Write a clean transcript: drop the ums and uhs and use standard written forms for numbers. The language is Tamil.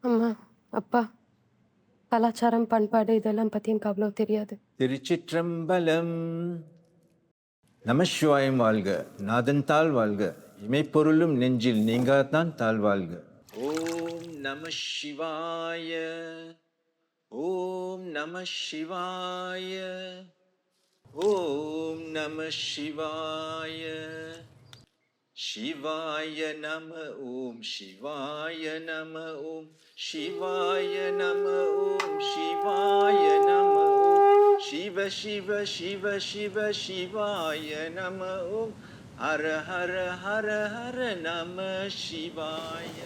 அம்மா, அப்பா, கலாச்சாரம், பண்பாடு இதெல்லாம் பத்தி எனக்கு அவ்வளோ தெரியாது. திருச்சிற்றம்பலம். நமசிவாயம் வாழ்க, நாதன் தாழ் வாழ்க, இமைப்பொருளும் நெஞ்சில் நீங்காதான் தாழ் வாழ்க. ஓம் நம சிவாய, ஓம் நம சிவாய, ஓம் நம சிவாய. சிவாய நம ஓம், சிவாய நம ஓம், சிவாய நம ஓம், சிவாய நம ஓம், சிவ சிவ சிவ சிவ சிவாய நம ஓம், ஹர ஹர ஹர ஹர நம சிவாய.